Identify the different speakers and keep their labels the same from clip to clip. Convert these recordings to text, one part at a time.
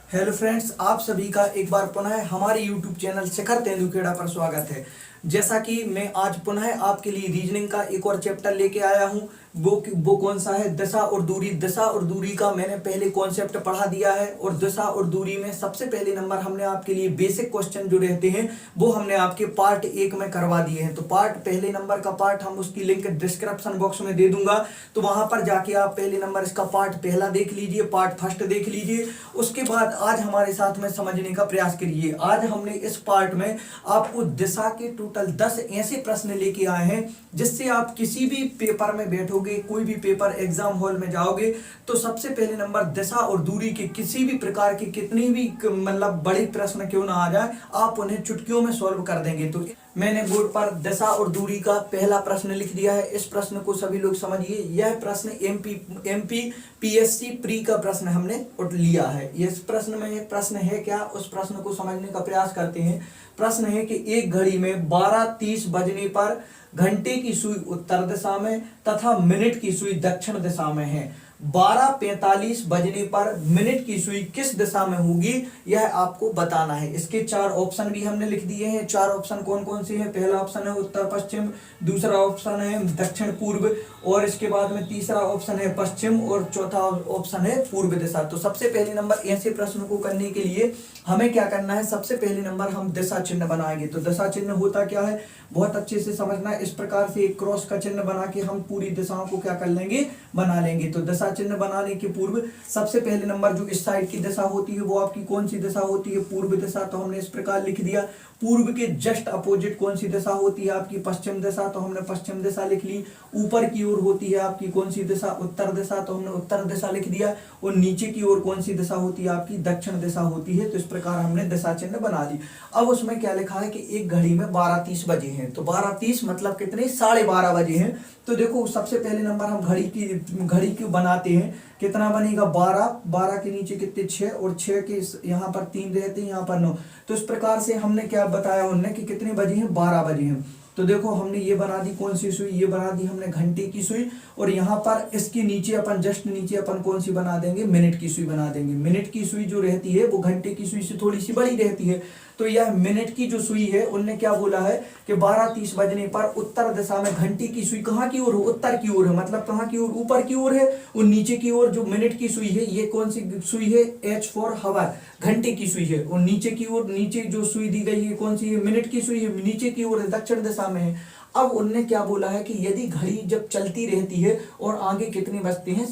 Speaker 1: Hello friends, आप सभी का एक बार पुनः हमारे यूट्यूब चैनल शिखर तेंदुखेड़ा पर स्वागत है। जैसा कि मैं आज पुनः आपके लिए रीजनिंग का एक और चैप्टर लेके आया हूं। वो कौन सा है? दशा और दूरी। दशा और दूरी का मैंने पहले कॉन्सेप्ट पढ़ा दिया है और दशा और दूरी में सबसे पहले नंबर हमने आपके लिए बेसिक क्वेश्चन जो रहते हैं वो हमने आपके पार्ट 1 में करवा दिए हैं। तो पहले नंबर का पार्ट हम उसकी लिंक डिस्क्रिप्शन बॉक्स में दे दूंगा, तो वहां पर जाके आप पहले नंबर इसका पार्ट पहला देख लीजिए, पार्ट फर्स्ट देख लीजिए। उसके बाद आज हमारे साथ में समझने का प्रयास करिए। आज हमने इस पार्ट में आपको दिशा के टोटल 10 ऐसे प्रश्न लेके आए हैं जिससे आप किसी भी पेपर में बैठोगे, कोई भी पेपर एग्जाम हॉल में जाओगे तो सबसे पहले नंबर दिशा और दूरी के किसी भी प्रकार के कितनी भी मतलब बड़े प्रश्न क्यों ना आ जाए, आप उन्हें चुटकियों में सॉल्व कर देंगे। तो मैंने बोर्ड पर दिशा और दूरी का पहला प्रश्न लिख दिया है। इस प्रश्न को सभी लोग समझिए। यह प्रश्न एमपी पीएससी प्री का प्रश्न हमने उठ लिया है। इस प्रश्न में एक प्रश्न है क्या, उस प्रश्न को समझने का प्रयास करते हैं। प्रश्न है कि एक घड़ी में 12:30 बजने पर घंटे की सुई उत्तर दिशा में तथा मिनट की सुई दक्षिण दिशा में है। 12:45 बजने पर मिनट की सुई किस दिशा में होगी, यह आपको बताना है। इसके 4 ऑप्शन भी हमने लिख दिए हैं। 4 ऑप्शन कौन कौन से हैं? पहला ऑप्शन है उत्तर पश्चिम, दूसरा ऑप्शन है दक्षिण पूर्व, और इसके बाद में तीसरा ऑप्शन है पश्चिम, और चौथा ऑप्शन है पूर्व दिशा। तो सबसे पहले नंबर ऐसे प्रश्न को करने के लिए हमें क्या करना है? सबसे पहले नंबर हम दिशा चिन्ह बनाएंगे। तो दिशा चिन्ह होता क्या है, बहुत अच्छे से समझना है। इस प्रकार से एक क्रॉस का चिन्ह बना के हम पूरी दिशाओं को क्या कर लेंगे, बना लेंगे। तो दिशा चिन्ह बनाने के पूर्व सबसे पहले नंबर जो इस साइड की दिशा होती है वो आपकी कौन सी दिशा होती है? पूर्व दिशा। तो हमने इस प्रकार लिख दिया। पूर्व के जस्ट अपोजिट कौन सी दिशा होती है? आपकी पश्चिम दिशा। तो हमने पश्चिम दिशा लिख ली। ऊपर की ओर होती है आपकी कौन सी दिशा? उत्तर दिशा। तो हमने उत्तर दिशा लिख दिया। और नीचे की ओर कौन सी दिशा होती है? आपकी दक्षिण दिशा होती है। तो इस प्रकार हमने दिशा चिन्ह बना दी। अब उसमें क्या लिखा है कि एक घड़ी में 12:30 बजे हैं। तो 12:30 मतलब कितने? 12:30 बजे हैं। तो देखो सबसे पहले नंबर हम घड़ी की बनाते हैं। कितना बनेगा? 12 के नीचे कितने? 6, और 6 के यहाँ पर 3 रहते हैं, यहाँ पर 9। तो इस प्रकार से हमने क्या बताया उन्होंने कि कितने बजे हैं? 12 बजे हैं। तो देखो हमने ये बना दी कौन सी सुई? ये बना दी हमने घंटे की सुई। और यहाँ पर इसके नीचे अपन जस्ट नीचे अपन कौन सी बना देंगे? मिनट की सुई बना देंगे। मिनट की सुई जो रहती है वो घंटे की सुई से थोड़ी सी बड़ी रहती है। तो यह मिनट की जो सुई है उनने क्या बोला है कि 12:30 बजने पर उत्तर दिशा में घंटे की सुई कहाँ की ओर हो? उत्तर की ओर है। मतलब कहाँ की ओर? ऊपर की ओर है। और नीचे की ओर जो मिनट की सुई है ये कौन सी सुई है? H फॉर हावर, घंटे की सुई है। और नीचे की ओर, नीचे जो सुई दी गई है कौन सी है? मिनट की सुई है, नीचे की ओर है, दक्षिण दिशा में है। अब उनने क्या बोला है कि यदि घड़ी जब चलती रहती है और आगे कितने बजते हैं?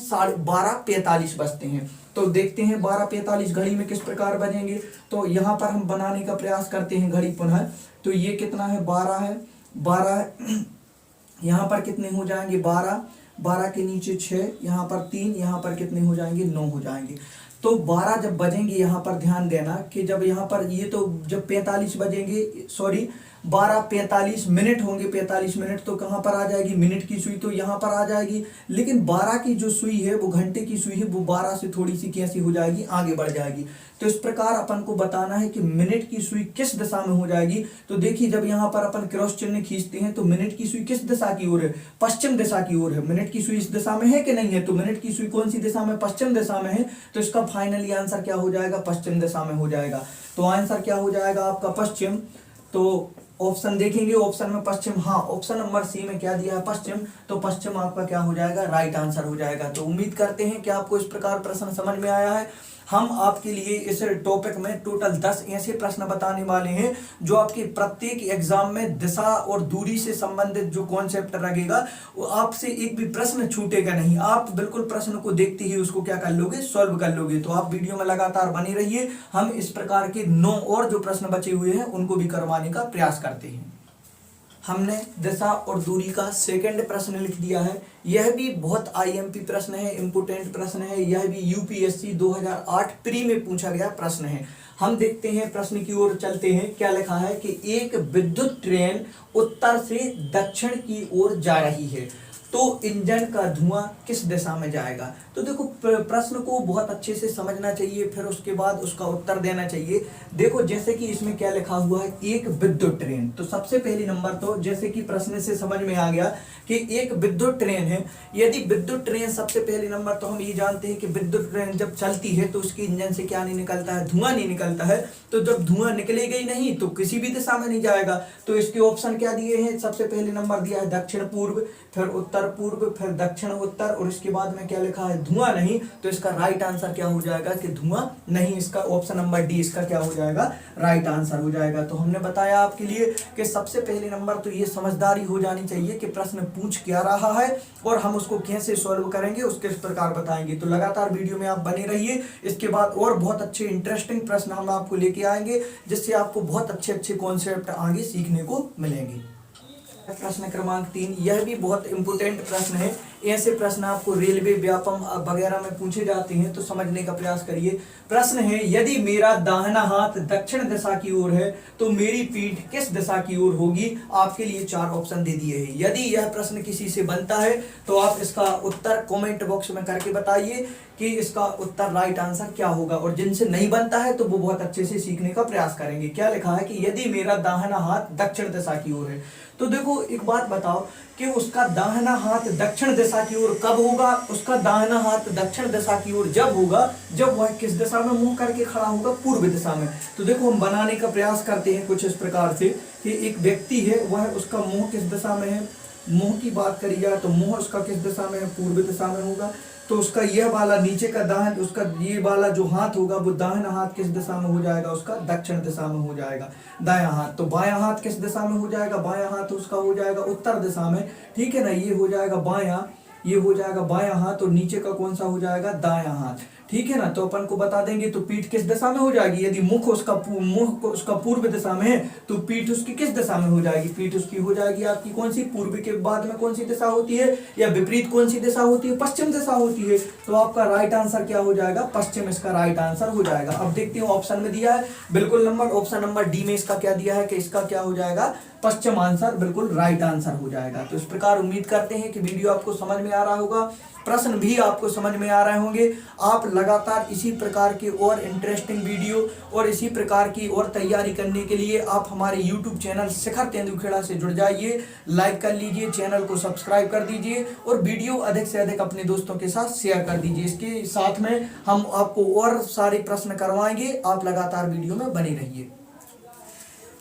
Speaker 1: 12:45 बजते हैं। तो देखते हैं 12:45 घड़ी में किस प्रकार बजेंगे। तो यहाँ पर हम बनाने का प्रयास करते हैं घड़ी पुनः। तो ये कितना है? 12 है। 12 यहाँ पर कितने हो जाएंगे? 12 के नीचे 6, यहाँ पर 3, यहाँ पर कितने हो जाएंगे? 9 हो जाएंगे। तो 12 जब बजेंगे, यहाँ पर ध्यान देना कि जब यहाँ पर ये तो जब 45 बजेंगे, सॉरी 12:45 मिनट होंगे, 45 मिनट, तो कहाँ पर आ जाएगी? मिनट की सुई तो यहाँ पर आ जाएगी। लेकिन 12 की जो सुई है वो घंटे की सुई है, वो 12 से थोड़ी सी कैसी हो जाएगी? आगे बढ़ जाएगी। तो इस प्रकार अपन को बताना है कि मिनट की सुई किस दिशा में हो जाएगी। तो देखिए जब यहाँ पर अपन क्रॉस चिन्ह खींचते हैं तो मिनट की सुई किस दिशा की ओर है? पश्चिम दिशा की ओर है। मिनट की सुई इस दिशा में है कि नहीं है? तो मिनट की सुई कौन सी दिशा में? पश्चिम दिशा में है। तो इसका फाइनली आंसर क्या हो जाएगा? पश्चिम दिशा में हो जाएगा। तो आंसर क्या हो जाएगा आपका? पश्चिम। तो ऑप्शन देखेंगे, ऑप्शन में पश्चिम, हाँ ऑप्शन नंबर सी में क्या दिया है? पश्चिम। तो पश्चिम आपका क्या हो जाएगा? राइट आंसर हो जाएगा। तो उम्मीद करते हैं कि आपको इस प्रकार प्रश्न समझ में आया है। हम आपके लिए इस टॉपिक में टोटल 10 ऐसे प्रश्न बताने वाले हैं जो आपके प्रत्येक एग्जाम में दिशा और दूरी से संबंधित जो कॉन्सेप्ट लगेगा वो आपसे एक भी प्रश्न छूटेगा नहीं। आप बिल्कुल प्रश्न को देखते ही उसको क्या कर लोगे? सॉल्व कर लोगे। तो आप वीडियो में लगातार बने रहिए। हम इस प्रकार के 9 और जो प्रश्न बचे हुए हैं उनको भी करवाने का प्रयास करते हैं। हमने दिशा और दूरी का सेकंड प्रश्न लिख दिया है। यह भी बहुत आईएमपी प्रश्न है, इंपोर्टेंट प्रश्न है। यह भी यूपीएससी 2008 प्री में पूछा गया प्रश्न है। हम देखते हैं प्रश्न की ओर चलते हैं। क्या लिखा है कि एक विद्युत ट्रेन उत्तर से दक्षिण की ओर जा रही है। तो इंजन का धुआं किस दिशा में जाएगा। तो देखो प्रश्न को बहुत अच्छे से समझना चाहिए, फिर उसके बाद उसका उत्तर देना चाहिए। देखो जैसे कि इसमें क्या लिखा हुआ है, एक विद्युत ट्रेन। तो सबसे पहली नंबर तो जैसे कि प्रश्न से समझ में आ गया कि एक विद्युत ट्रेन है। यदि विद्युत ट्रेन, सबसे पहली नंबर तो हम ये जानते हैं कि विद्युत ट्रेन जब चलती है तो उसके इंजन से क्या नहीं निकलता है, धुआं नहीं निकलता है। तो जब धुआं निकलेगा ही नहीं तो किसी भी दिशा में नहीं जाएगा। तो इसके ऑप्शन क्या दिए हैं, सबसे पहले नंबर दिया है दक्षिण पूर्व, फिर उत्तर पूर्व, फिर दक्षिण उत्तर, और इसके बाद में क्या लिखा है, धुआं नहीं। तो इसका राइट आंसर क्या हो जाएगा कि धुआं नहीं। इसका ऑप्शन नंबर डी इसका क्या हो जाएगा, राइट आंसर हो जाएगा। तो हमने बताया आपके लिए कि सबसे पहले नंबर तो ये समझदारी हो जानी चाहिए कि प्रश्न पूछ क्या रहा है और हम उसको कैसे सॉल्व करेंगे, उसके इस प्रकार बताएंगे। तो लगातार वीडियो में आप बने रहिए। इसके बाद और बहुत अच्छे इंटरेस्टिंग प्रश्न हम आपको लेके आएंगे, जिससे आपको बहुत अच्छे अच्छे कॉन्सेप्ट आगे सीखने को मिलेंगे। प्रश्न क्रमांक 3, यह भी बहुत इंपोर्टेंट प्रश्न है। ऐसे प्रश्न आपको रेलवे, व्यापम वगैरह में पूछे जाते हैं, तो समझने का प्रयास करिए। प्रश्न है, यदि मेरा दाहिना हाथ दक्षिण दिशा की ओर है तो मेरी पीठ किस दिशा की ओर होगी। आपके लिए 4 ऑप्शन दे दिए हैं। यदि यह प्रश्न किसी से बनता है तो आप इसका उत्तर कमेंट बॉक्स में करके बताइए कि इसका उत्तर राइट आंसर क्या होगा, और जिनसे नहीं बनता है तो वो बहुत अच्छे से सीखने का प्रयास करेंगे। क्या लिखा है कि यदि मेरा दाहिना हाथ दक्षिण दिशा की ओर है। तो देखो एक बात बताओ कि उसका दाहिना हाथ दक्षिण दिशा की ओर कब होगा। उसका दाहिना हाथ दक्षिण दिशा की ओर जब होगा जब वह किस दिशा में मुंह करके खड़ा होगा, पूर्व दिशा में। तो देखो हम बनाने का प्रयास करते हैं कुछ इस प्रकार से कि एक व्यक्ति है, वह उसका मुंह किस दिशा में है। मुंह की बात करी जाए तो मुंह उसका किस दिशा में है, पूर्व दिशा में होगा। तो उसका यह वाला नीचे का दाहिना, उसका ये वाला जो हाथ होगा वो दाहिना हाथ किस दिशा में हो जाएगा, उसका दक्षिण दिशा में हो जाएगा। दायां हाथ, तो बायां हाथ किस दिशा में हो जाएगा, बायां हाथ उसका हो जाएगा उत्तर दिशा में। ठीक है ना, ये हो जाएगा बायां, ये हो जाएगा बायां हाथ, और नीचे का कौन सा हो जाएगा, दायां हाथ। ठीक है ना, तो अपन को बता देंगे तो पीठ किस दिशा में हो जाएगी। यदि मुख उसका पूर्व दिशा में है तो पीठ उसकी किस दिशा में हो जाएगी, पीठ उसकी हो जाएगी आपकी कौन सी, पूर्व के बाद में कौन सी दिशा होती है, या विपरीत कौन सी दिशा होती है, पश्चिम दिशा होती है। तो आपका राइट आंसर क्या हो जाएगा, पश्चिम इसका राइट आंसर हो जाएगा। अब देखते हैं ऑप्शन में दिया है बिल्कुल नंबर, ऑप्शन नंबर डी में इसका क्या दिया है कि इसका क्या हो जाएगा, पश्चिम आंसर बिल्कुल राइट आंसर हो जाएगा। तो इस प्रकार उम्मीद करते हैं कि वीडियो आपको समझ में आ रहा होगा, प्रश्न भी आपको समझ में आ रहे होंगे। आप लगातार इसी प्रकार के और इंटरेस्टिंग वीडियो और इसी प्रकार की और तैयारी करने के लिए आप हमारे YouTube चैनल शिखर तेंदुखेड़ा से जुड़ जाइए, लाइक कर लीजिए, चैनल को सब्सक्राइब कर दीजिए और वीडियो अधिक से अधिक अपने दोस्तों के साथ शेयर कर दीजिए। इसके साथ में हम आपको और सारे प्रश्न करवाएंगे, आप लगातार वीडियो में बने रहिए।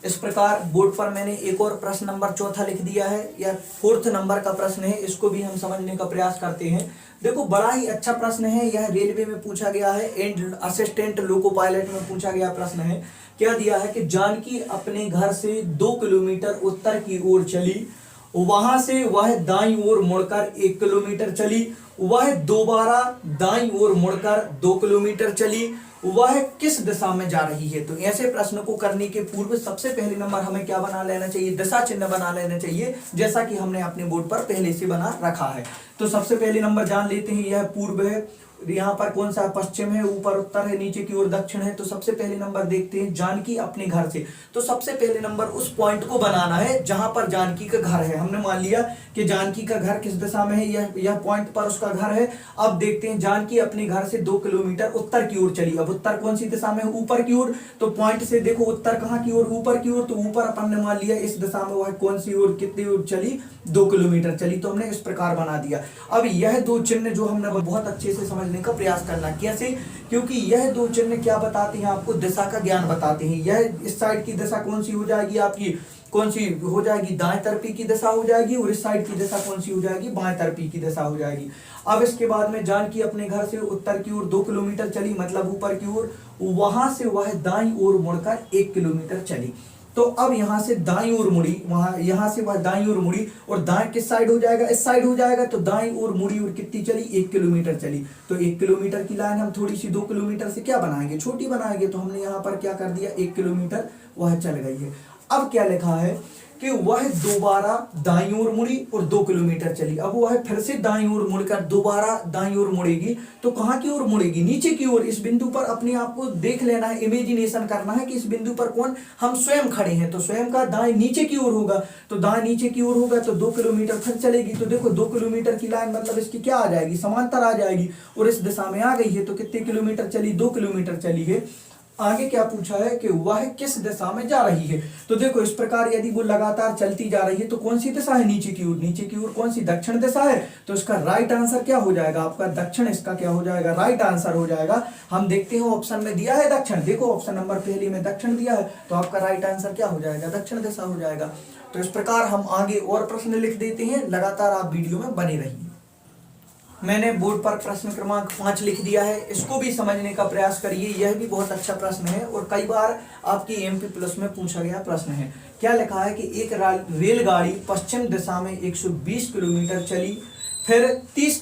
Speaker 1: इस प्रकार बोर्ड पर मैंने एक और प्रश्न नंबर 4 लिख दिया है, यह 4th नंबर का प्रश्न है, इसको भी हम समझने का प्रयास करते हैं। देखो बड़ा ही अच्छा प्रश्न है, यह रेलवे में पूछा गया है, एंड असिस्टेंट लोको पायलट में पूछा गया प्रश्न है। क्या दिया है कि जानकी अपने घर से 2 किलोमीटर उत्तर की ओर चली, वहां से वह दाईं ओर मुड़कर 1 किलोमीटर चली, वह दोबारा दाईं ओर मुड़कर 2 किलोमीटर चली, वह किस दिशा में जा रही है। तो ऐसे प्रश्न को करने के पूर्व सबसे पहले नंबर हमें क्या बना लेना चाहिए, दिशा चिन्ह बना लेना चाहिए, जैसा कि हमने अपने बोर्ड पर पहले से बना रखा है। तो सबसे पहले नंबर जान लेते हैं, यह पूर्व है, यहाँ पर कौन सा पश्चिम है, ऊपर उत्तर है, नीचे की ओर दक्षिण है। तो सबसे पहले नंबर देखते हैं जानकी अपने घर से। तो सबसे पहले नंबर उस पॉइंट को बनाना है जहां पर जानकी का घर है। हमने मान लिया कि जानकी का घर किस दिशा में है, यह पॉइंट पर उसका घर है। अब देखते हैं जानकी अपने घर से 2 किलोमीटर उत्तर की ओर चली। अब उत्तर कौन सी दिशा में है, ऊपर की ओर। तो पॉइंट से देखो उत्तर कहाँ की ओर, ऊपर की ओर। तो ऊपर अपन ने मान लिया इस दिशा में, वह कौन सी ओर, कितनी ओर चली, 2 किलोमीटर चली। तो हमने इस प्रकार बना दिया। अब यह 2 चिन्ह जो हमने बहुत अच्छे से समझने का प्रयास करना, कैसे, क्योंकि यह 2 चिन्ह क्या बताते हैं आपको, दिशा का ज्ञान बताते हैं। यह इस साइड की दिशा कौन सी हो जाएगी आपकी, कौन सी हो जाएगी, दाएं तरफी की दिशा हो जाएगी, और इस साइड की दिशा कौन सी हो जाएगी, बाएं तरफी की दिशा हो जाएगी। अब इसके बाद में जानकी अपने घर से उत्तर की ओर 2 किलोमीटर चली, मतलब ऊपर की ओर, वहां से वह दाईं ओर मुड़कर 1 किलोमीटर चली। तो अब यहाँ से दाईं ओर मुड़ी, वहां यहाँ से वह दाईं ओर मुड़ी, और दाएं किस साइड हो जाएगा, इस साइड हो जाएगा। तो दाईं ओर मुड़ी और कितनी चली, 1 किलोमीटर चली। तो 1 किलोमीटर की लाइन हम थोड़ी सी 2 किलोमीटर से क्या बनाएंगे, छोटी बनाएंगे। तो हमने यहाँ पर क्या कर दिया, 1 किलोमीटर वह चल गई है। अब क्या लिखा है कि वह दोबारा दाईं ओर मुड़ी और 2 किलोमीटर चली। अब वह फिर से दाईं ओर मुड़कर दोबारा दाईं ओर मुड़ेगी, तो कहां की ओर मुड़ेगी? नीचे की ओर। इस बिंदु पर अपने आप को देख लेना है, इमेजिनेशन करना है कि इस बिंदु पर कौन, हम स्वयं खड़े हैं, तो स्वयं का दाएं नीचे की ओर होगा, तो दाएं नीचे की ओर होगा तो 2 किलोमीटर फिर चलेगी। तो देखो 2 किलोमीटर की लाइन मतलब इसकी क्या आ जाएगी, समांतर आ जाएगी, और इस दिशा में आ गई है, तो कितने किलोमीटर चली, 2 किलोमीटर चली है। आगे क्या पूछा है कि वह किस दिशा में जा रही है। तो देखो इस प्रकार यदि वो लगातार चलती जा रही है तो कौन सी दिशा है, नीचे की ओर। नीचे की ओर कौन सी, दक्षिण दिशा है, तो इसका राइट आंसर क्या हो जाएगा आपका, दक्षिण। इसका क्या हो जाएगा, राइट आंसर हो जाएगा। हम देखते हैं ऑप्शन में दिया है दक्षिण, देखो ऑप्शन नंबर पहले में दक्षिण दिया है, तो आपका राइट आंसर क्या हो जाएगा, दक्षिण दिशा हो जाएगा। तो इस प्रकार हम आगे और प्रश्न लिख देते हैं, लगातार आप वीडियो में बने रहिए। मैंने बोर्ड पर प्रश्न क्रमांक 5 लिख दिया है, इसको भी समझने का प्रयास करिए, यह भी बहुत अच्छा प्रश्न है और कई बार आपकी एमपी प्लस में पूछा गया प्रश्न है। क्या लिखा है कि एक रेलगाड़ी पश्चिम दिशा में 120 किलोमीटर चली, फिर 30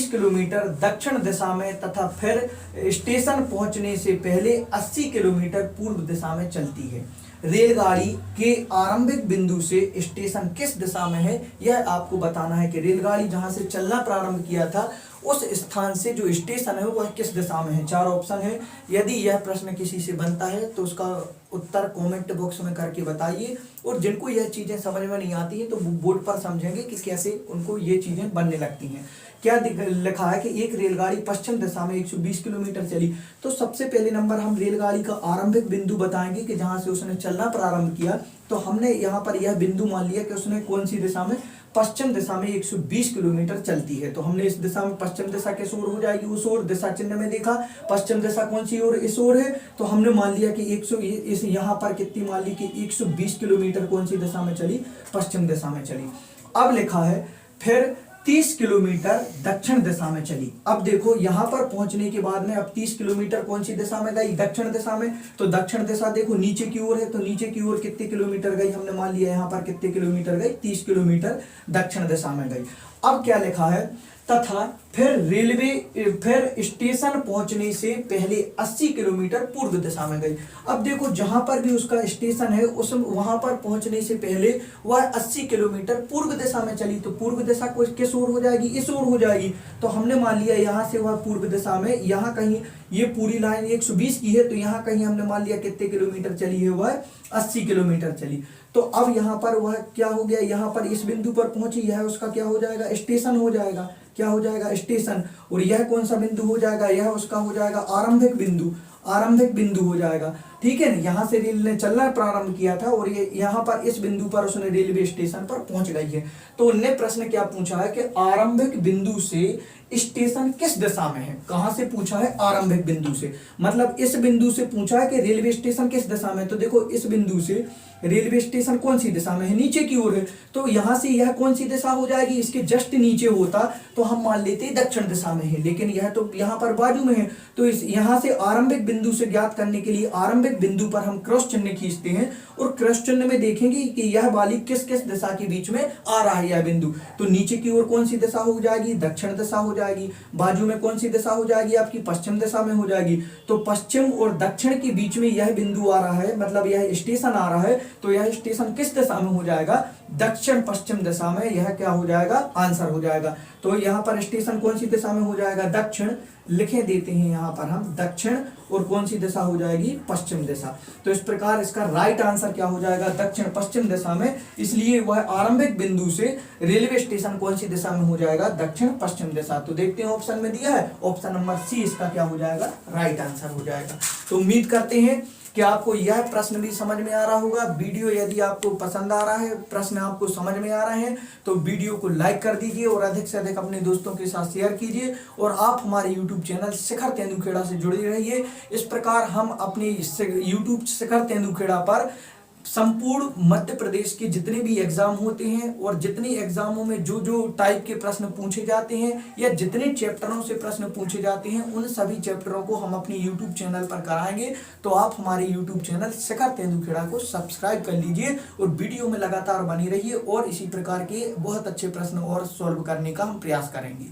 Speaker 1: किलोमीटर दक्षिण दिशा में तथा फिर स्टेशन पहुंचने से पहले 80 किलोमीटर पूर्व दिशा में चलती है। रेलगाड़ी के आरंभिक बिंदु से स्टेशन किस दिशा में है, यह आपको बताना है कि रेलगाड़ी जहां से चलना प्रारंभ किया था उस स्थान से जो स्टेशन है वह किस दिशा में है। 4 ऑप्शन है। यदि यह प्रश्न किसी से बनता है तो उसका उत्तर कमेंट बॉक्स में करके बताइए, और जिनको यह चीजें समझ में नहीं आती हैं तो बोर्ड पर समझेंगे कि कैसे उनको ये चीजें बनने लगती हैं। क्या लिखा है कि एक रेलगाड़ी पश्चिम दिशा में 120 किलोमीटर चली, तो सबसे पहले नंबर हम रेलगाड़ी का आरंभिक बिंदु बताएंगे कि जहां से उसने चलना प्रारंभ किया। तो हमने यहाँ पर यह बिंदु मान लिया कि उसने कौन सी दिशा में, पश्चिम दिशा में 120 किलोमीटर चलती है, तो हमने इस दिशा में, पश्चिम दिशा किस ओर हो जाएगी, उस ओर। दिशा चिन्ह में देखा पश्चिम दिशा कौन सी ओर, इस ओर है, तो हमने मान लिया कि इस यहाँ पर कितनी मान ली कि 120 किलोमीटर कौन सी दिशा में चली, पश्चिम दिशा में चली। अब लिखा है फिर 30 किलोमीटर दक्षिण दिशा में चली। अब देखो यहां पर पहुंचने के बाद में अब 30 किलोमीटर कौन सी दिशा में गई, दक्षिण दिशा में, तो दक्षिण दिशा देखो नीचे की ओर है, तो नीचे की ओर कितने किलोमीटर गई, हमने मान लिया यहां पर कितने किलोमीटर गई, 30 किलोमीटर दक्षिण दिशा में गई। अब क्या लिखा है, तथा फिर स्टेशन पहुंचने से पहले 80 किलोमीटर पूर्व दिशा में गई। अब देखो जहां पर भी उसका स्टेशन है उस वहां पर पहुंचने से पहले वह 80 किलोमीटर पूर्व दिशा में चली, तो पूर्व दिशा को किस ओर हो जाएगी, इस ओर हो जाएगी। तो हमने मान लिया यहां से वह पूर्व दिशा में, यहाँ कहीं ये पूरी लाइन 120 की है, तो यहाँ कहीं हमने मान लिया कितने किलोमीटर चली है, वह 80 किलोमीटर चली। तो अब यहाँ पर वह क्या हो गया, यहाँ पर इस बिंदु पर पहुंची, यह उसका क्या हो जाएगा, स्टेशन हो जाएगा। क्या हो जाएगा, स्टेशन। और यह कौन सा बिंदु हो जाएगा, यह उसका हो जाएगा आरंभिक बिंदु, आरंभिक बिंदु हो जाएगा। ठीक है ना, यहाँ से रेल ने चलना प्रारंभ किया था और ये यहाँ पर इस बिंदु पर उसने रेलवे स्टेशन पर पहुंच गई है। तो उनने प्रश्न क्या पूछा है कि आरंभिक बिंदु से स्टेशन किस दिशा में है। कहां से पूछा है, आरंभिक बिंदु से, मतलब इस बिंदु से पूछा है कि रेलवे स्टेशन किस दिशा में। तो देखो इस बिंदु से रेलवे स्टेशन कौन सी दिशा में है, नीचे की ओर है, तो यहां से यह कौन सी दिशा हो जाएगी, इसके जस्ट नीचे होता तो हम मान लेते दक्षिण दिशा में है, लेकिन यह तो यहाँ पर बाजू में है। तो इस यहाँ से आरंभिक बिंदु से ज्ञात करने के लिए आरंभिक बिंदु पर हम क्रॉस चिन्ह खींचते हैं और क्रॉस चिन्ह में देखेंगे कि यह वाली किस किस दिशा के बीच में आ रहा है यह बिंदु। तो नीचे की ओर कौन सी दिशा हो जाएगी, दक्षिण दिशा हो जाएगी। बाजू में कौन सी दिशा हो जाएगी, आपकी पश्चिम दिशा में हो जाएगी। तो पश्चिम और दक्षिण के बीच में यह बिंदु आ रहा है, मतलब यह स्टेशन आ रहा है, तो यह स्टेशन किस दिशा में हो जाएगा, दक्षिण पश्चिम दिशा में। यह क्या हो जाएगा, आंसर हो जाएगा। तो यहाँ पर स्टेशन कौन सी दिशा में हो जाएगा, दक्षिण। लिखे देते हैं यहाँ पर हम दक्षिण, और कौन सी दिशा हो जाएगी, पश्चिम दिशा। तो इस प्रकार इसका राइट आंसर क्या हो जाएगा, दक्षिण पश्चिम दिशा में। इसलिए वह आरंभिक बिंदु से रेलवे स्टेशन कौन सी दिशा में हो जाएगा, दक्षिण पश्चिम दिशा। तो देखते हैं ऑप्शन में दिया है, ऑप्शन नंबर सी इसका क्या हो जाएगा, राइट आंसर हो जाएगा। तो उम्मीद करते हैं कि आपको यह प्रश्न भी समझ में आ रहा होगा। वीडियो यदि आपको पसंद आ रहा है, प्रश्न आपको समझ में आ रहे हैं, तो वीडियो को लाइक कर दीजिए और अधिक से अधिक अपने दोस्तों के साथ शेयर कीजिए। और आप हमारे यूट्यूब चैनल शिखर तेंदुखेड़ा से जुड़े रहिए। इस प्रकार हम अपने यूट्यूब शिखर तेंदुखेड़ा पर संपूर्ण मध्य प्रदेश के जितने भी एग्जाम होते हैं और जितने एग्जामों में जो जो टाइप के प्रश्न पूछे जाते हैं या जितने चैप्टरों से प्रश्न पूछे जाते हैं, उन सभी चैप्टरों को हम अपने यूट्यूब चैनल पर कराएंगे। तो आप हमारे यूट्यूब चैनल शिखर तेंदुखेड़ा को सब्सक्राइब कर लीजिए और वीडियो में लगातार बनी रहिए, और इसी प्रकार के बहुत अच्छे प्रश्न और सॉल्व करने का हम प्रयास करेंगे।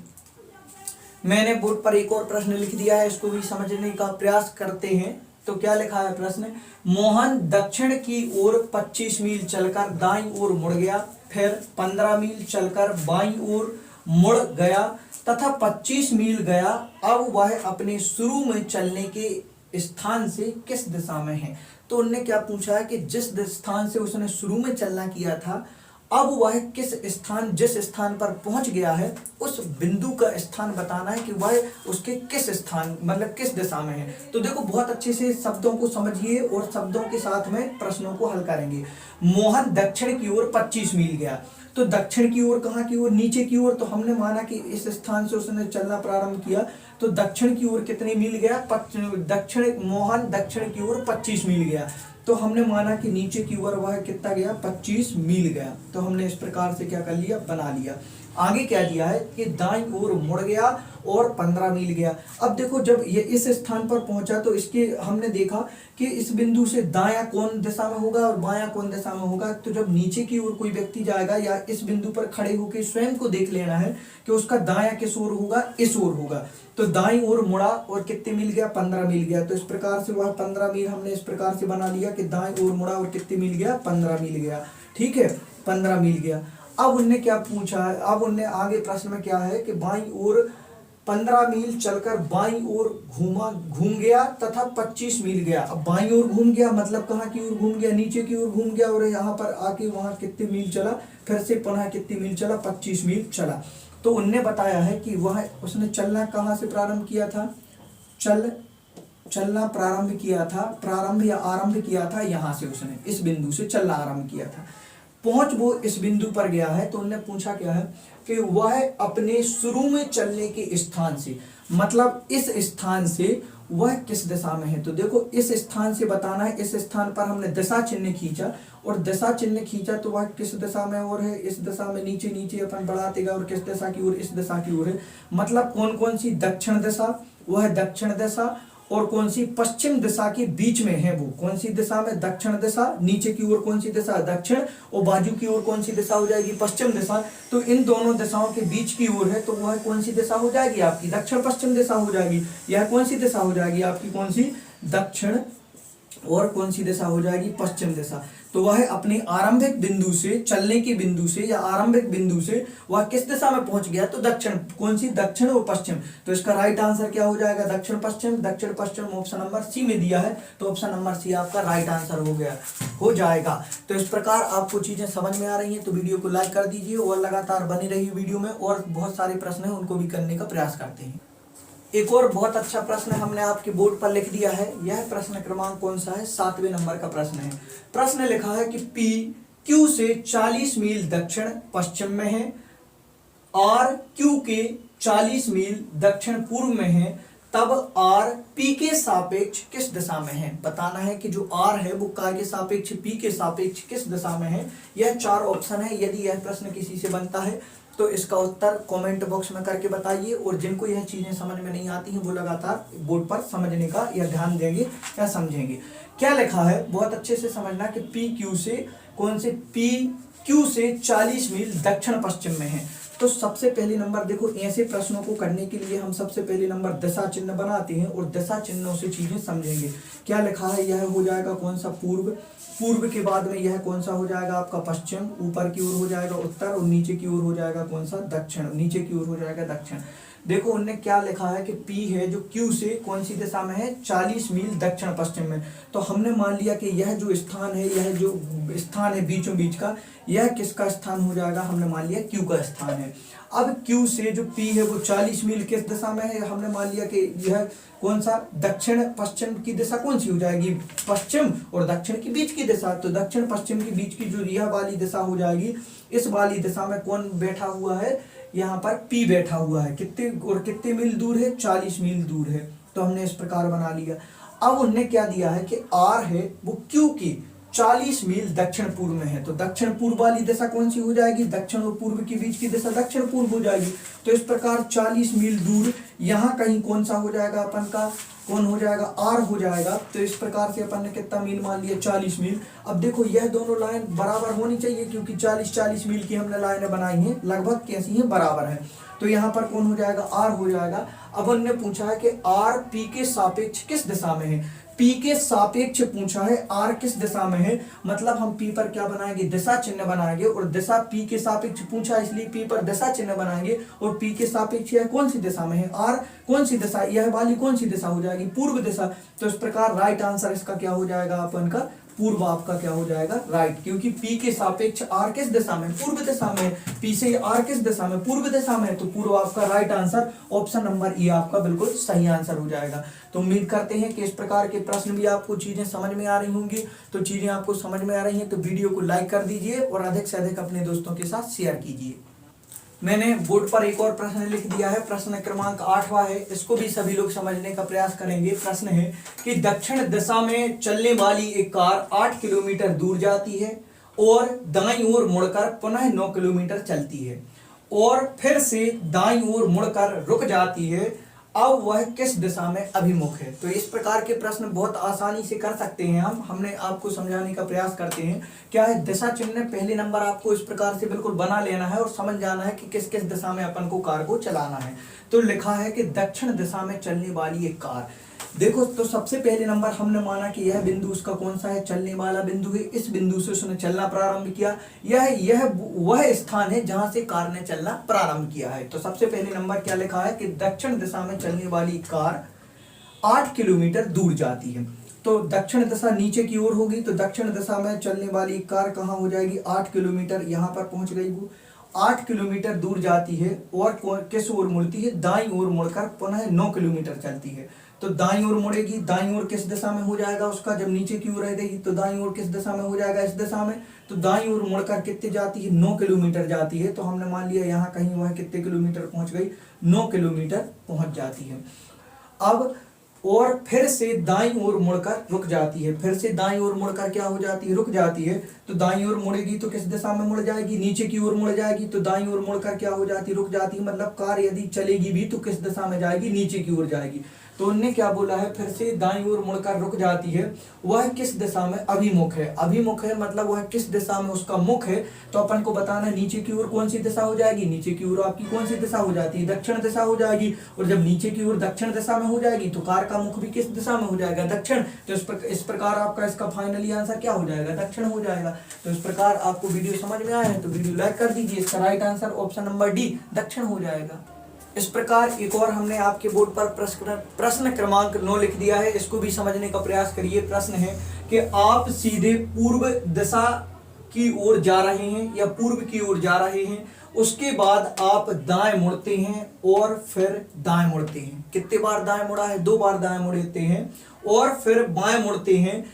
Speaker 1: मैंने बोर्ड पर एक और प्रश्न लिख दिया है, इसको भी समझने का प्रयास करते हैं। तो क्या लिखा है प्रश्न, मोहन दक्षिण की ओर 25 मील चलकर दाईं ओर मुड़ गया, फिर 15 मील चलकर बाईं ओर मुड़ गया तथा 25 मील गया। अब वह अपने शुरू में चलने के स्थान से किस दिशा में है। तो उनने क्या पूछा है कि जिस स्थान से उसने शुरू में चलना किया था, अब वह किस स्थान, जिस स्थान पर पहुंच गया है उस बिंदु का स्थान बताना है कि वह उसके किस स्थान मतलब किस दिशा में है। तो देखो बहुत अच्छे से शब्दों को समझिए और शब्दों के साथ में प्रश्नों को हल करेंगे। मोहन दक्षिण की ओर 25 मील गया, तो दक्षिण की ओर कहाँ की ओर, नीचे की ओर। तो हमने माना कि इस स्थान से उसने चलना प्रारंभ किया, तो दक्षिण की ओर कितने मील गया, मोहन दक्षिण की ओर 25 मील गया। तो हमने माना कि नीचे की ओर वह कितना गया, 25 मील गया। तो हमने इस प्रकार से क्या कर लिया, बना लिया। आगे क्या दिया है कि दाईं ओर मुड़ गया और 15 मील गया। अब देखो जब ये इस स्थान पर पहुंचा तो इसके हमने देखा कि इस बिंदु से दायां कौन दिशा में होगा और बायां कौन दिशा में होगा। तो जब नीचे की ओर कोई व्यक्ति जाएगा या इस बिंदु पर खड़े होकर स्वयं को देख लेना है कि उसका दायां किस ओर होगा, इस ओर होगा। तो दाईं ओर मुड़ा और कितने मील गया, 15 मील गया। तो इस प्रकार से वह 15 मील हमने इस प्रकार से बना लिया कि दाईं ओर मुड़ा और कितने मील गया, 15 मील गया। ठीक है, 15 मील गया। अब उनने क्या पूछा है, अब उनने आगे प्रश्न में क्या है कि बाईं ओर 15 मील चलकर बाईं ओर घूम गया तथा 25 मील गया। अब बाईं ओर घूम गया मतलब कहाँ की ओर घूम गया, नीचे की ओर घूम गया और यहाँ पर आके वहां कितने मील चला, फिर से पुनः कितने मील चला, 25 मील चला। तो उनने बताया है कि वह उसने चलना कहाँ से प्रारंभ किया था, चलना प्रारंभ किया था, प्रारंभ या आरंभ किया था यहाँ से, उसने इस बिंदु से चलना आरंभ किया था। पहुंच वो इस बिंदु पर गया है। तो उन्होंने पूछा क्या है कि वह अपने शुरू में चलने के स्थान से, मतलब इस स्थान से वह किस दिशा में है। तो देखो इस स्थान से बताना है, इस स्थान पर हमने दिशा चिन्ह खींचा और दिशा चिन्ह खींचा तो वह किस दिशा में और है, इस दिशा में। नीचे नीचे अपन बढ़ाते गए और किस दिशा की ओर, इस दिशा की ओर है। मतलब कौन कौन सी, दक्षिण दिशा, वह दक्षिण दिशा, और कौन सी, पश्चिम दिशा के बीच में है। वो कौन सी दिशा में, दक्षिण दिशा। नीचे की ओर कौन सी दिशा, दक्षिण, और बाजू की ओर कौन सी दिशा हो जाएगी, पश्चिम दिशा। तो इन दोनों दिशाओं के बीच की ओर है, तो वह कौन सी दिशा हो जाएगी आपकी, दक्षिण पश्चिम दिशा हो जाएगी। यह कौन सी दिशा हो जाएगी आपकी, कौन सी, दक्षिण, और कौन सी दिशा हो जाएगी, पश्चिम दिशा। तो वह अपने आरंभिक बिंदु से, चलने के बिंदु से या आरंभिक बिंदु से वह किस दिशा में पहुंच गया, तो दक्षिण। कौन सी, दक्षिण और पश्चिम। तो इसका राइट आंसर क्या हो जाएगा, दक्षिण पश्चिम। दक्षिण पश्चिम ऑप्शन नंबर सी में दिया है, तो ऑप्शन नंबर सी आपका राइट आंसर हो जाएगा। तो इस प्रकार आपको चीजें समझ में आ रही हैं तो वीडियो को लाइक कर दीजिए और लगातार बनी रही वीडियो में, और बहुत सारे प्रश्न है उनको भी करने का प्रयास करते हैं। एक और बहुत अच्छा प्रश्न हमने आपके बोर्ड पर लिख दिया है। यह प्रश्न क्रमांक कौन सा है, 7वें नंबर का प्रश्न है। प्रश्न लिखा है कि P Q से 40 मील दक्षिण पश्चिम में है, R Q के 40 मील दक्षिण पूर्व में है, तब R P के सापेक्ष किस दिशा में है। बताना है कि जो R है वो काय के सापेक्ष, P के सापेक्ष किस दिशा में है। यह 4 ऑप्शन है। यदि यह प्रश्न किसी से बनता है तो इसका उत्तर कमेंट बॉक्स में करके बताइए, और जिनको यह चीजें समझ में नहीं आती हैं वो लगातार बोर्ड पर समझने का या ध्यान देंगे या समझेंगे। क्या लिखा है बहुत अच्छे से समझना कि पी क्यू से, कौन से, पी क्यू से 40 मील दक्षिण पश्चिम में है। तो सबसे पहले नंबर देखो, ऐसे प्रश्नों को करने के लिए हम सबसे पहले नंबर दिशा चिन्ह बनाते हैं और दिशा चिन्हों से चीजें समझेंगे। क्या लिखा है, यह हो जाएगा कौन सा, पूर्व। पूर्व के बाद में यह कौन सा हो जाएगा आपका, पश्चिम। ऊपर की ओर हो जाएगा उत्तर, और नीचे की ओर हो जाएगा कौन सा, दक्षिण। नीचे की ओर हो जाएगा दक्षिण। देखो उनने क्या लिखा है कि P है जो Q से कौन सी दिशा में है, 40 मील दक्षिण पश्चिम में। तो हमने मान लिया कि यह जो स्थान है, यह जो स्थान है बीचों बीच का, यह किसका स्थान हो जाएगा, हमने मान लिया Q का स्थान है। अब Q से जो P है वो 40 मील किस दिशा में है, हमने मान लिया कि यह कौन सा, दक्षिण पश्चिम की दिशा कौन सी हो जाएगी, पश्चिम, और दक्षिण के बीच की दिशा। तो दक्षिण पश्चिम के बीच की जो यह वाली दिशा हो जाएगी, इस वाली दिशा में कौन बैठा हुआ है, यहाँ पर P बैठा हुआ है। कितने और कितने मील दूर है, 40 मील दूर है। तो हमने इस प्रकार बना लिया। अब उन्होंने क्या दिया है कि R है वो Q की 40 मील दक्षिण पूर्व में है। तो दक्षिण पूर्व वाली दिशा कौन सी हो जाएगी, दक्षिण और पूर्व के बीच की दिशा दक्षिण पूर्व हो जाएगी। तो इस प्रकार 40 मील दूर यहाँ कहीं कौन सा हो जाएगा अपन का, कौन हो जाएगा, R हो जाएगा। तो इस प्रकार से अपन ने कितना मील मान लिया, 40 मील। अब देखो यह दोनों लाइन बराबर होनी चाहिए, क्योंकि 40-40 मील की हमने लाइनें बनाई हैं, लगभग कैसी हैं, बराबर है। तो यहाँ पर कौन हो जाएगा, आर हो जाएगा। अब उन्होंने पूछा है कि आर पी के सापेक्ष किस दिशा में है, पी के सापेक्ष पूछा है, आर किस दिशा में है, मतलब हम पी पर क्या बनाएंगे, दिशा चिन्ह बनाएंगे, और दिशा पी के सापेक्ष पूछा इसलिए पी पर दिशा चिन्ह बनाएंगे, और पी के सापेक्ष यह कौन सी दिशा में है, आर कौन सी दिशा, यह वाली कौन सी दिशा हो जाएगी, पूर्व दिशा। तो इस प्रकार राइट आंसर इसका क्या हो जाएगा अपन का, पूर्व आपका क्या हो जाएगा, राइट, क्योंकि पी के सापेक्ष आर किस दिशा में, पूर्व दिशा में, पी से आर किस दिशा में, पूर्व दिशा में, तो पूर्व आपका right answer, option number A आपका बिल्कुल सही आंसर हो जाएगा। तो उम्मीद करते हैं कि इस प्रकार के प्रश्न भी आपको चीजें समझ में आ रही होंगी। तो चीजें आपको समझ में आ रही हैं तो वीडियो को लाइक कर दीजिए और अधिक से अधिक अपने दोस्तों के साथ शेयर कीजिए। मैंने बोर्ड पर एक और प्रश्न लिख दिया है, प्रश्न क्रमांक 8वां है, इसको भी सभी लोग समझने का प्रयास करेंगे। प्रश्न है कि दक्षिण दिशा में चलने वाली एक कार 8 किलोमीटर दूर जाती है और दाईं ओर मुड़कर पुनः 9 किलोमीटर चलती है और फिर से दाईं ओर मुड़कर रुक जाती है, अब वह किस दिशा में अभिमुख है। तो इस प्रकार के प्रश्न बहुत आसानी से कर सकते हैं हमने आपको समझाने का प्रयास करते हैं। क्या है, दिशा चिन्ह पहले नंबर आपको इस प्रकार से बिल्कुल बना लेना है और समझ जाना है कि किस किस दिशा में अपन को कार को चलाना है। तो लिखा है कि दक्षिण दिशा में चलने वाली एक कार, देखो तो सबसे पहले नंबर हमने माना कि यह बिंदु उसका कौन सा है, चलने वाला बिंदु है, इस बिंदु से उसने चलना प्रारंभ किया, यह वह स्थान है जहां से कार ने चलना प्रारंभ किया है। तो सबसे पहले नंबर क्या लिखा है कि दक्षिण दिशा में चलने वाली कार 8 किलोमीटर दूर जाती है। तो दक्षिण दिशा नीचे की ओर होगी, तो दक्षिण दिशा में चलने वाली कार कहाँ हो जाएगी, 8 किलोमीटर यहाँ पर पहुंच गई, वो 8 किलोमीटर दूर जाती है और किस ओर मुड़ती है, दाईं ओर मुड़कर पुनः 9 किलोमीटर चलती है। तो दाईं ओर मुड़ेगी, दाईं ओर किस दिशा में हो जाएगा उसका, जब नीचे की ओर रहेगी तो दाईं ओर किस दिशा में हो जाएगा, इस दिशा में। तो दाईं ओर मुड़कर कितने जाती है, 9 किलोमीटर जाती है। तो हमने मान लिया यहाँ कहीं वह कितने किलोमीटर पहुंच गई, 9 किलोमीटर पहुंच जाती है। अब और फिर से दाईं ओर मुड़कर रुक जाती है, फिर से दाईं ओर मुड़कर क्या हो जाती है, रुक जाती है। तो दाईं ओर मुड़ेगी तो किस दिशा में मुड़ जाएगी, नीचे की ओर मुड़ जाएगी। तो दाईं ओर मुड़कर क्या हो जाती है, रुक जाती है, मतलब कार यदि चलेगी भी तो किस दिशा में जाएगी, नीचे की ओर जाएगी। तो उन्होंने क्या बोला है, फिर से दाईं ओर मुड़कर रुक जाती है, वह किस दिशा में अभिमुख है, अभिमुख है मतलब वह किस दिशा में उसका मुख है। तो अपन को बताना नीचे की ओर कौन सी दिशा हो जाएगी, नीचे की ओर आपकी कौन सी दिशा हो जाती है, दक्षिण दिशा हो जाएगी। और जब नीचे की ओर दक्षिण दिशा में हो जाएगी तो कार का मुख भी किस दिशा में हो जाएगा, दक्षिण। तो इस प्रकार आपका इसका फाइनली आंसर क्या हो जाएगा, दक्षिण हो जाएगा। तो इस प्रकार आपको वीडियो समझ में आया है तो वीडियो लाइक कर दीजिए, इसका right answer option number D दक्षिण हो जाएगा। इस प्रकार एक और हमने आपके बोर्ड पर प्रश्न क्रमांक 9 लिख दिया है, इसको भी समझने का प्रयास करिए। प्रश्न है कि आप सीधे पूर्व दिशा की ओर जा रहे हैं या पूर्व की ओर जा रहे हैं, उसके बाद आप दाएं मुड़ते हैं और फिर दाएं मुड़ते हैं। कितने बार दाएं मुड़ा है, 2 बार दाएं मुड़ते हैं और फिर बाएं मुड़ते हैं।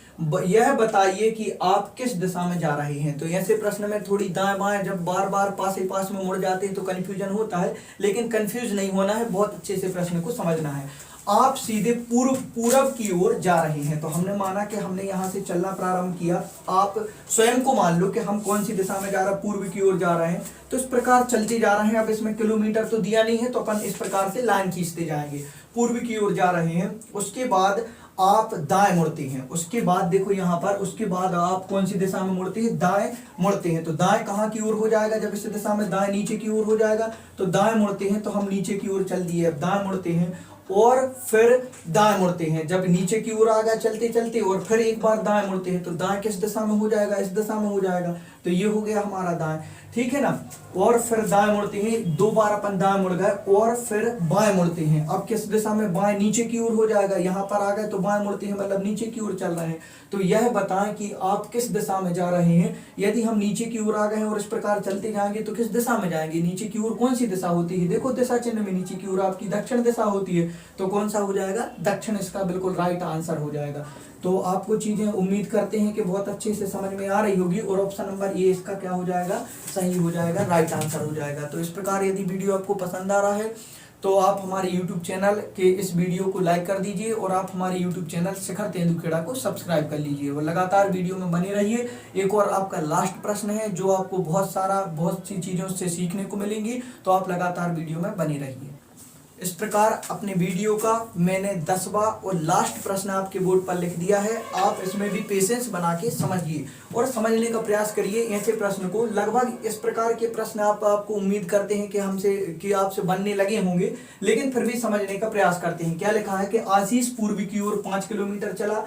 Speaker 1: यह बताइए कि आप किस दिशा में जा रहे हैं। तो ऐसे प्रश्न में थोड़ी दाएं बाएं जब बार बार पास में मुड़ जाते हैं तो कंफ्यूजन होता है, लेकिन कंफ्यूज नहीं होना है, बहुत अच्छे से प्रश्न को समझना है। आप सीधे पूरब की ओर जा रहे हैं, तो हमने माना कि हमने यहाँ से चलना प्रारंभ किया। आप स्वयं को मान लो कि हम कौन सी दिशा में जा रहे हैं, पूर्व की ओर जा रहे हैं। तो इस प्रकार चलते जा रहे हैं। अब इसमें किलोमीटर तो दिया नहीं है तो अपन इस प्रकार से लाइन खींचते जाएंगे, पूर्व की ओर जा रहे हैं। उसके बाद आप दाएं मुड़ते हैं, उसके बाद देखो यहाँ पर, उसके बाद आप कौन सी दिशा में मुड़ते हैं, दाएं मुड़ते हैं। तो दाएं कहाँ की ओर हो जाएगा, जब इस दिशा में दाएं नीचे की ओर हो जाएगा। तो दाएं मुड़ते हैं तो हम नीचे की ओर चल दिए, अब दाएं मुड़ते हैं और फिर दाएं मुड़ते हैं। जब नीचे की ओर आ गया चलते चलते और फिर एक बार दाएं मुड़ते हैं, तो दाएं किस दिशा में हो जाएगा, इस दिशा में हो जाएगा। तो ये हो गया हमारा दाएं, ठीक है ना। और फिर दाएं मुड़ते हैं, 2 बार अपन दाएं मुड़ गए और फिर बाएं मुड़ते हैं। अब किस दिशा में, बाएं नीचे की ओर हो जाएगा। यहाँ पर आ गए तो बाएं मुड़ते हैं, मतलब नीचे की ओर चल रहे हैं। तो यह बताएं कि आप किस दिशा में जा रहे हैं। यदि हम नीचे की ओर आ गए हैं और इस प्रकार चलते जाएंगे तो किस दिशा में जाएंगे, नीचे की ओर कौन सी दिशा होती है, देखो दिशा चिन्ह में नीचे की ओर आपकी दक्षिण दिशा होती है। तो कौन सा हो जाएगा, दक्षिण, इसका बिल्कुल राइट आंसर हो जाएगा। तो आपको चीजें उम्मीद करते हैं कि बहुत अच्छे से समझ में आ रही होगी और ऑप्शन नंबर ए इसका क्या हो जाएगा, सही हो जाएगा, राइट आंसर हो जाएगा। तो इस प्रकार यदि वीडियो आपको पसंद आ रहा है तो आप हमारे YouTube चैनल के इस वीडियो को लाइक कर दीजिए और आप हमारे YouTube चैनल शिखर तेंदुखेड़ा को सब्सक्राइब कर लीजिए और लगातार वीडियो में बने रहिए। एक और आपका लास्ट प्रश्न है जो आपको बहुत सी चीज़ों से सीखने को मिलेंगी, तो आप लगातार वीडियो में बने रहिए। इस प्रकार अपने वीडियो का मैंने 10वां और लास्ट प्रश्न आपके बोर्ड पर लिख दिया है। आप इसमें भी पेशेंस बना के समझिए और समझने का प्रयास करिए ऐसे प्रश्न को। लगभग इस प्रकार के प्रश्न आपको उम्मीद करते हैं कि आपसे बनने लगे होंगे, लेकिन फिर भी समझने का प्रयास करते हैं। क्या लिखा है कि आशीष पूर्व की ओर 5 किलोमीटर चला,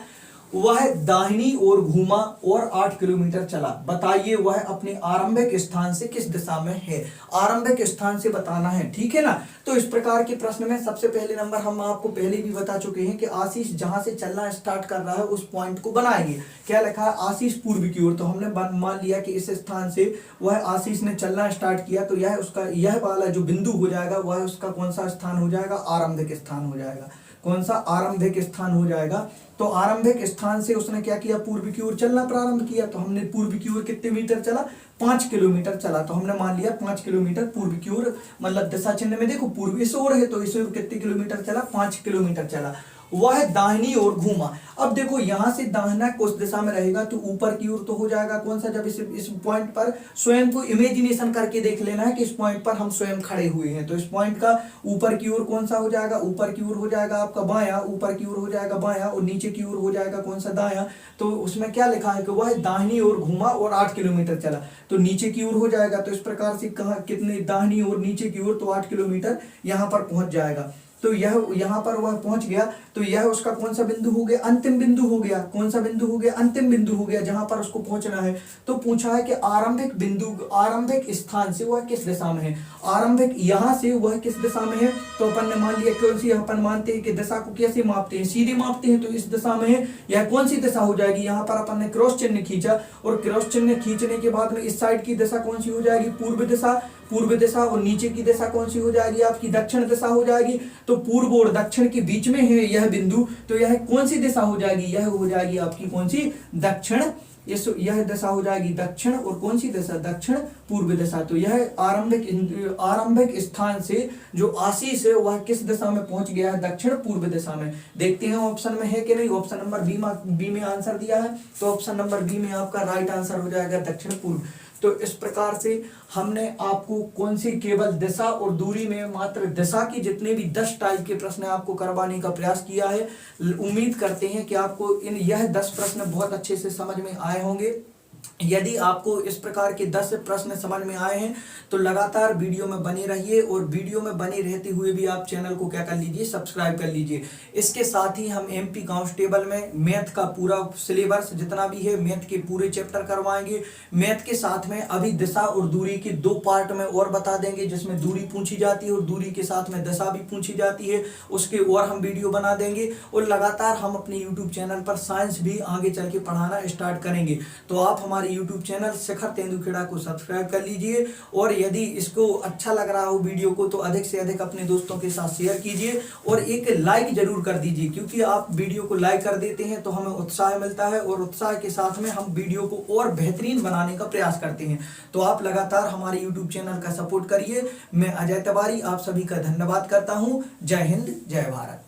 Speaker 1: वह दाहिनी ओर घूमा और 8 किलोमीटर चला। बताइए वह अपने आरंभिक स्थान से किस दिशा में है। आरंभिक स्थान से बताना है, ठीक है ना। तो इस प्रकार के प्रश्न में सबसे पहले नंबर हम आपको पहले भी बता चुके हैं कि आशीष जहां से चलना स्टार्ट कर रहा है उस पॉइंट को बनाएंगे। क्या लिखा है, आशीष पूर्व की ओर, तो हमने मान लिया कि इस स्थान से वह आशीष ने चलना स्टार्ट किया, तो यह वाला जो बिंदु हो जाएगा वह उसका कौन सा स्थान हो जाएगा, आरंभिक स्थान हो जाएगा। कौन सा, आरंभिक स्थान हो जाएगा। तो आरंभिक स्थान से उसने क्या किया, पूर्व की ओर चलना प्रारंभ किया। तो हमने पूर्व की ओर कितने मीटर चला, 5 किलोमीटर चला। तो हमने मान लिया 5 किलोमीटर पूर्व की ओर, मतलब दिशा चिन्ह में देखो पूर्व इस ओर है, तो इस ओर कितने किलोमीटर चला, 5 किलोमीटर चला। वह दाहिनी ओर घूमा। अब देखो यहां से दाहिना किस दिशा में रहेगा, तो ऊपर की ओर तो हो जाएगा। कौन सा, जब इस पॉइंट पर स्वयं को इमेजिनेशन करके देख लेना है कि इस पॉइंट पर हम स्वयं खड़े हुए हैं। तो इस पॉइंट का ऊपर की ओर कौन सा हो जाएगा, ऊपर की ओर हो जाएगा आपका बायां, ऊपर की ओर हो जाएगा बायां, और नीचे की ओर हो जाएगा कौन सा, दायां। तो उसमें क्या लिखा है कि वह दाहिनी ओर घूमा और 8 किलोमीटर चला, तो नीचे की ओर हो जाएगा। तो इस प्रकार से कहा कितने, दाहिनी ओर नीचे की ओर, तो 8 किलोमीटर यहाँ पर पहुंच जाएगा। तो यह यहाँ पर वह पहुंच गया, तो यह उसका कौन सा बिंदु हो गया, अंतिम बिंदु हो गया। कौन सा बिंदु हो गया, अंतिम बिंदु हो गया जहां पर उसको पहुंचना है। तो पूछा है कि आरंभिक बिंदु, आरंभिक स्थान से वह किस दिशा में है। आरंभिक यहाँ से वह किस दिशा में है, तो अपन ने मान लिया कौन सी, अपन मानते हैं कि दिशा को कैसे मापते हैं, सीधे मापते हैं। तो इस दिशा में है, यह कौन सी दिशा हो जाएगी, यहाँ पर अपन ने क्रॉस चिन्ह खींचा, और क्रॉस चिन्ह खींचने के बाद में इस साइड की दिशा कौन सी हो जाएगी, पूर्व दिशा। पूर्व दिशा, और नीचे की दिशा कौन सी हो जाएगी, आपकी दक्षिण दिशा हो जाएगी। तो पूर्व और दक्षिण के बीच में है यह बिंदु, तो यह कौन सी दिशा हो जाएगी, यह हो जाएगी आपकी कौन सी, दक्षिण। यह दिशा हो जाएगी दक्षिण, और कौन सी दिशा, दक्षिण पूर्व दिशा। तो यह आरंभिक स्थान से जो आशीष है वह किस दिशा में पहुंच गया है, दक्षिण पूर्व दिशा में। देखते हैं ऑप्शन में है कि नहीं। ऑप्शन नंबर बी में आंसर दिया है, तो ऑप्शन नंबर बी में आपका राइट आंसर हो जाएगा, दक्षिण पूर्व। तो इस प्रकार से हमने आपको कौन सी, केवल दिशा और दूरी में मात्र दिशा की जितने भी 10 टाइप के प्रश्न आपको करवाने का प्रयास किया है। उम्मीद करते हैं कि आपको यह 10 प्रश्न बहुत अच्छे से समझ में आए होंगे। यदि आपको इस प्रकार के 10 प्रश्न समझ में आए हैं तो लगातार वीडियो में बने रहिए, और वीडियो में बने रहते हुए भी आप चैनल को क्या कर लीजिए, सब्सक्राइब कर लीजिए। इसके साथ ही हम एमपी कांस्टेबल में मैथ का पूरा सिलेबस जितना भी है, मैथ के पूरे चैप्टर करवाएंगे। मैथ के साथ में अभी दिशा और दूरी के 2 पार्ट में और बता देंगे, जिसमें दूरी पूछी जाती है और दूरी के साथ में दिशा भी पूछी जाती है, उसके और हम वीडियो बना देंगे। और लगातार हम अपने यूट्यूब चैनल पर साइंस भी आगे चल के पढ़ाना स्टार्ट करेंगे। तो आप हमारे यूट्यूब चैनल शिखर तेंदुखेड़ा को सब्सक्राइब कर लीजिए, और यदि इसको अच्छा लग रहा हो वीडियो को तो अधिक से अधिक अपने दोस्तों के साथ शेयर कीजिए, और एक लाइक जरूर कर दीजिए, क्योंकि आप वीडियो को लाइक कर देते हैं तो हमें उत्साह मिलता है, और उत्साह के साथ में हम वीडियो को और बेहतरीन बनाने का प्रयास करते हैं। तो आप लगातार हमारे यूट्यूब चैनल का सपोर्ट करिए। मैं अजय तिवारी आप सभी का धन्यवाद करता हूँ। जय हिंद, जय भारत।